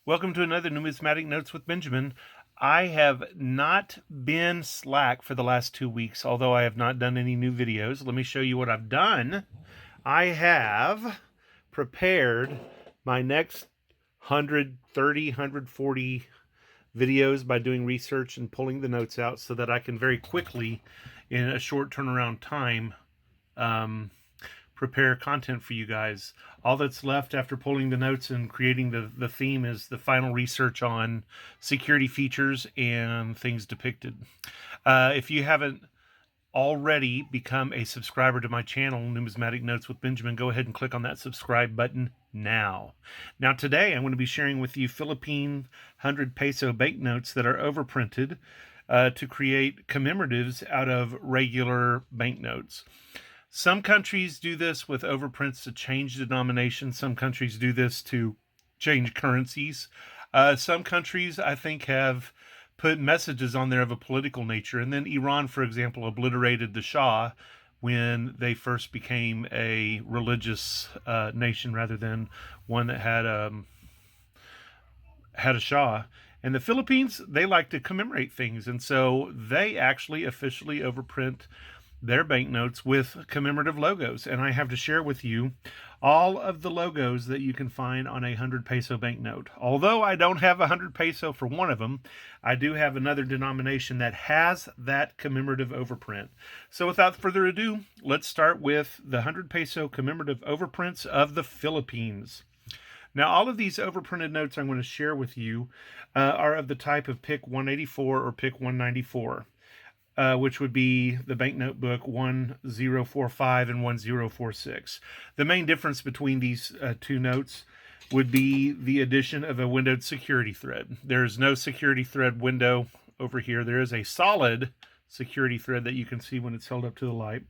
Welcome to another Numismatic Notes with Benjamin. I have not been slack for the last 2 weeks, although I have not done any new videos. Let me show you what I've done. I have prepared my next 130, 140 videos by doing research and pulling the notes out so that I can very quickly, in a short turnaround time, prepare content for you guys. All that's left after pulling the notes and creating the theme is the final research on security features and things depicted. If you haven't already become a subscriber to my channel, Numismatic Notes with Benjamin, go ahead and click on that subscribe button now. Now today I'm going to be sharing with you Philippine 100 peso banknotes that are overprinted to create commemoratives out of regular banknotes. Some countries do this with overprints to change denomination. Some countries do this to change currencies. Some countries, I think, have put messages on there of a political nature. And then Iran, for example, obliterated the Shah when they first became a religious nation rather than one that had a Shah. And the Philippines, they like to commemorate things. And so they actually officially overprint their banknotes with commemorative logos, and I have to share with you all of the logos that you can find on a 100 peso banknote. Although I don't have 100 peso for one of them, I do have another denomination that has that commemorative overprint. So without further ado, let's start with the 100 peso commemorative overprints of the Philippines. Now, all of these overprinted notes I'm going to share with you are of the type of PIC 184 or PIC 194. Which would be the banknote book 1045 and 1046. The main difference between these two notes would be the addition of a windowed security thread. There is no security thread window over here. There is a solid security thread that you can see when it's held up to the light.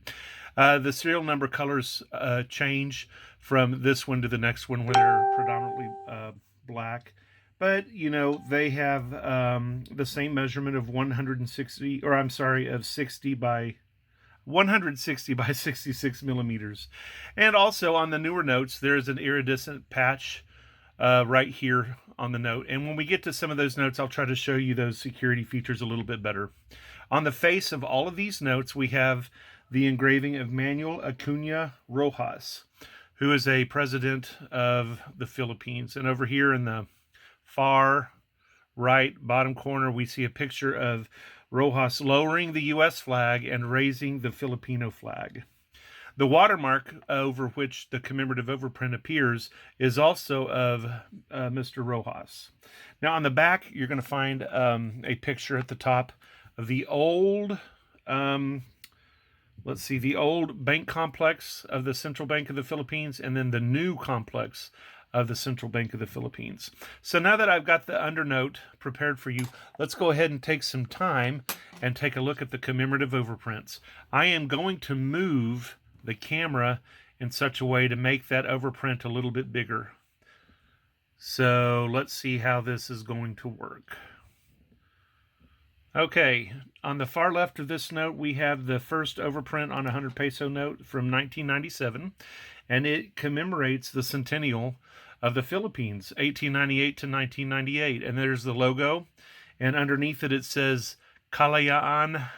The serial number colors change from this one to the next one, where they're predominantly black. But, you know, they have the same measurement of 160, or I'm sorry, of 60 by 160 by 66 millimeters. And also on the newer notes, there is an iridescent patch right here on the note. And when we get to some of those notes, I'll try to show you those security features a little bit better. On the face of all of these notes, we have the engraving of Manuel Acuna Rojas, who is a president of the Philippines. And over here in the far right bottom corner, we see a picture of Rojas lowering the U.S. flag and raising the Filipino flag. The watermark over which the commemorative overprint appears is also of Mr. Rojas. Now on the back, you're going to find a picture at the top of the old, the old bank complex of the Central Bank of the Philippines, and then the new complex of the Central Bank of the Philippines. So now that I've got the undernote prepared for you, let's go ahead and take some time and take a look at the commemorative overprints. I am going to move the camera in such a way to make that overprint a little bit bigger. So let's see how this is going to work. Okay, on the far left of this note, we have the first overprint on a 100 peso note from 1997, and it commemorates the centennial of the Philippines, 1898 to 1998. And there's the logo, and underneath it, it says Kalayaan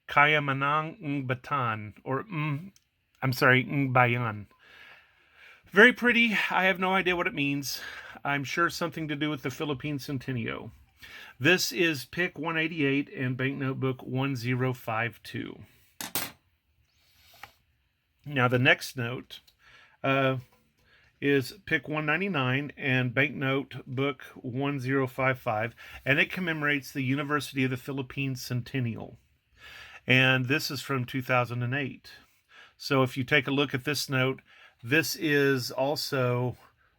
Kayamanang ng Batan, or ng Bayan. Very pretty. I have no idea what it means. I'm sure something to do with the Philippine Centennial. This is PIC 188 and banknote book 1052. Now the next note is PIC 199 and banknote book 1055, and it commemorates the University of the Philippines Centennial. And this is from 2008. So if you take a look at this note, this is also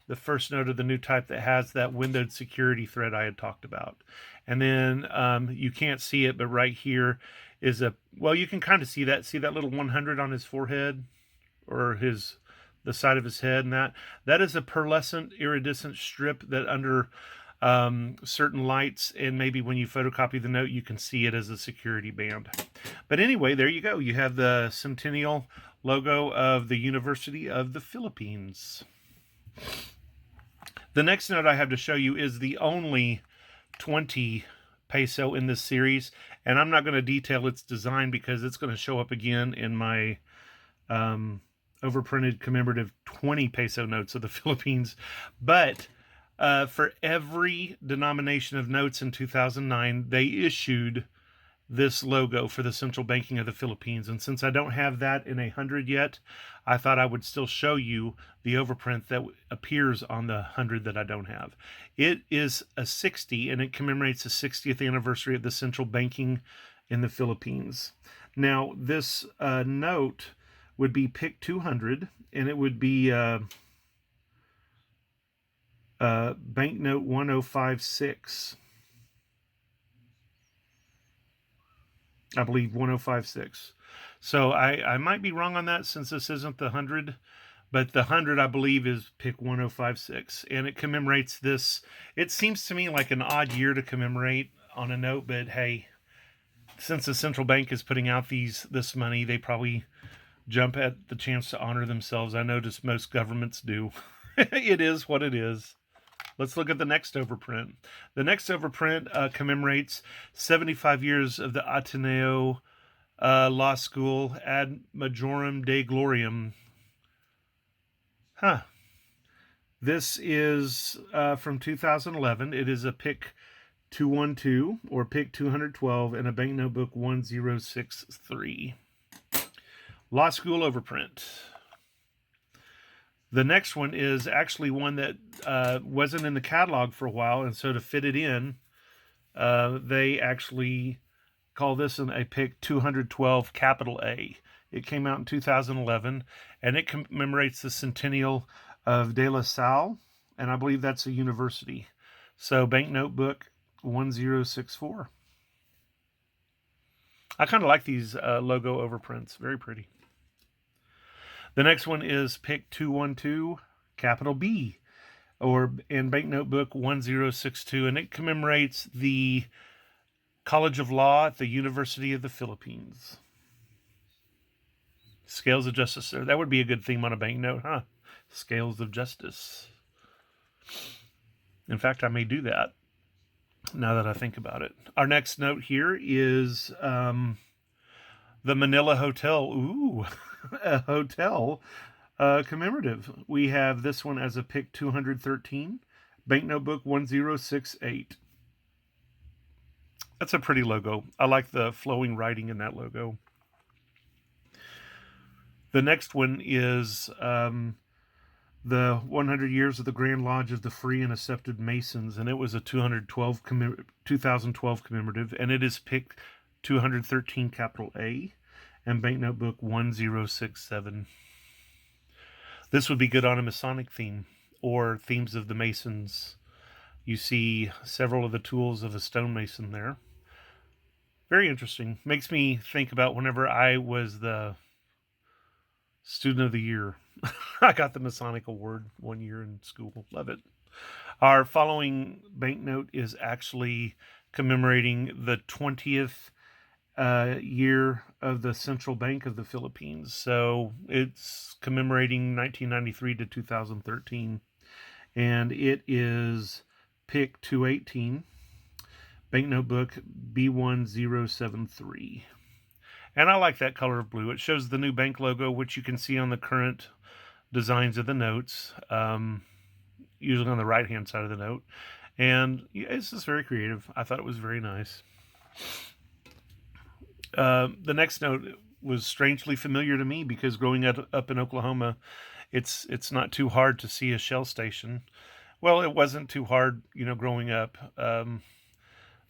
the first note of the new type that has that windowed security thread I had talked about. And then you can't see it, but right here is well, you can kind of see that little 100 on his forehead, or the side of his head, and that is a pearlescent iridescent strip that under certain lights, and maybe when you photocopy the note, you can see it as a security band. But anyway, there you go. You have the Centennial logo of the University of the Philippines. The next note I have to show you is the only 20 peso in this series, and I'm not going to detail its design because it's going to show up again in my overprinted commemorative 20 peso notes of the Philippines. But for every denomination of notes in 2009, they issued this logo for the central banking of the Philippines. And since I don't have that in 100 yet, I thought I would still show you the overprint that appears on the 100 that I don't have. It is a 60, and it commemorates the 60th anniversary of the central banking in the Philippines. Now, this note would be pick 200, and it would be banknote 1056. I believe 1056. So I might be wrong on that since this isn't the 100, but the 100 I believe is pick 1056, and it commemorates this. It seems to me like an odd year to commemorate on a note, but hey, since the central bank is putting out this money, they probably jump at the chance to honor themselves. I notice most governments do. It is what it is. Let's look at the next overprint. The next overprint commemorates 75 years of the Ateneo Law School ad majorem Dei gloriam. This is from 2011. It is a pick 212 or pick 212 and a banknote book 1063. Law School overprint. The next one is actually one that wasn't in the catalog for a while, and so to fit it in, they actually call this a pick 212 capital A. It came out in 2011, and it commemorates the centennial of De La Salle, and I believe that's a university. So banknote book 1064. I kind of like these logo overprints. Very pretty. The next one is pick 212 capital B, or in banknote book 1062, and it commemorates the College of Law at the University of the Philippines. Scales of Justice. That would be a good theme on a banknote, huh? Scales of Justice. In fact, I may do that now that I think about it. Our next note here is the Manila Hotel. Ooh, a hotel commemorative. We have this one as a pick 213, banknote book 1068. That's a pretty logo. I like the flowing writing in that logo. The next one is the 100 Years of the Grand Lodge of the Free and Accepted Masons, and it was a 2012 commemorative, and it is pick 213 capital A and banknote book 1067. This would be good on a Masonic theme or themes of the Masons. You see several of the tools of a stonemason there. Very interesting. Makes me think about whenever I was the student of the year. I got the Masonic Award one year in school. Love it. Our following banknote is actually commemorating the 20th year of the Central Bank of the Philippines. So it's commemorating 1993 to 2013. And it is pick 218, banknote book B1073. And I like that color of blue. It shows the new bank logo, which you can see on the current designs of the notes, usually on the right-hand side of the note. And it's just very creative. I thought it was very nice. The next note was strangely familiar to me because growing up in Oklahoma, it's not too hard to see a Shell station. Well, it wasn't too hard, growing up.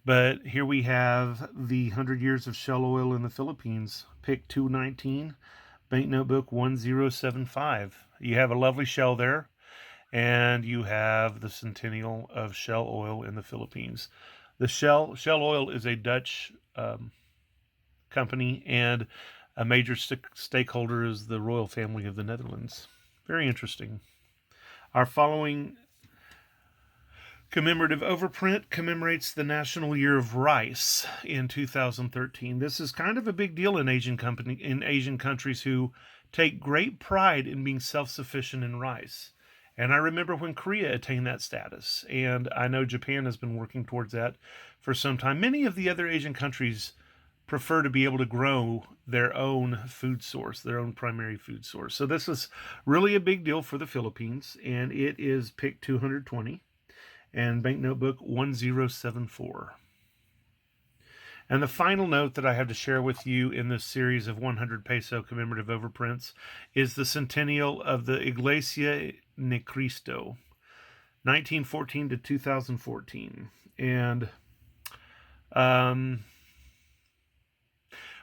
But here we have the 100 Years of Shell Oil in the Philippines, pick 219, banknote book 1075. You have a lovely Shell there, and you have the centennial of Shell Oil in the Philippines. The Shell Oil is a Dutch company, and a major stakeholder is the royal family of the Netherlands. Very interesting. Our following commemorative overprint commemorates the National Year of Rice in 2013. This is kind of a big deal in Asian countries who take great pride in being self-sufficient in rice. And I remember when Korea attained that status. And I know Japan has been working towards that for some time. Many of the other Asian countries prefer to be able to grow their own food source, their own primary food source. So this is really a big deal for the Philippines, and it is pick 220 and banknote book 1074. And the final note that I have to share with you in this series of 100 peso commemorative overprints is the centennial of the Iglesia Ni Cristo, 1914 to 2014. And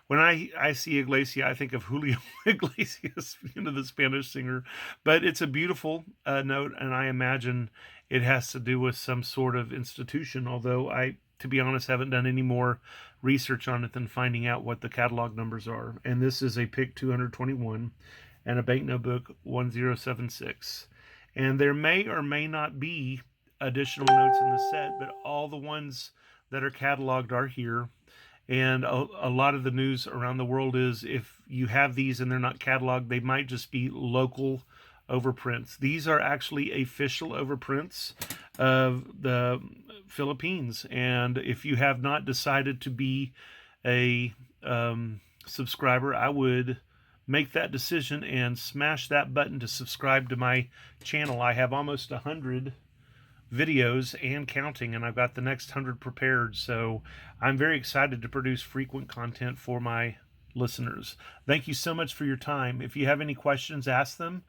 when I see Iglesia, I think of Julio Iglesias, the Spanish singer. But it's a beautiful note, and I imagine it has to do with some sort of institution, although I, to be honest, haven't done any more research on it than finding out what the catalog numbers are. And this is a pick 221 and a banknote book 1076. And there may or may not be additional notes in the set, but all the ones that are cataloged are here. And a lot of the news around the world is if you have these and they're not cataloged, they might just be local overprints. These are actually official overprints of the Philippines. And if you have not decided to be a subscriber, I would make that decision and smash that button to subscribe to my channel. I have almost 100 videos and counting, and I've got the next 100 prepared, so I'm very excited to produce frequent content for my listeners. Thank you so much for your time. If you have any questions, ask them.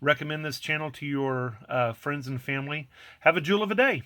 Recommend this channel to your friends and family. Have a jewel of a day.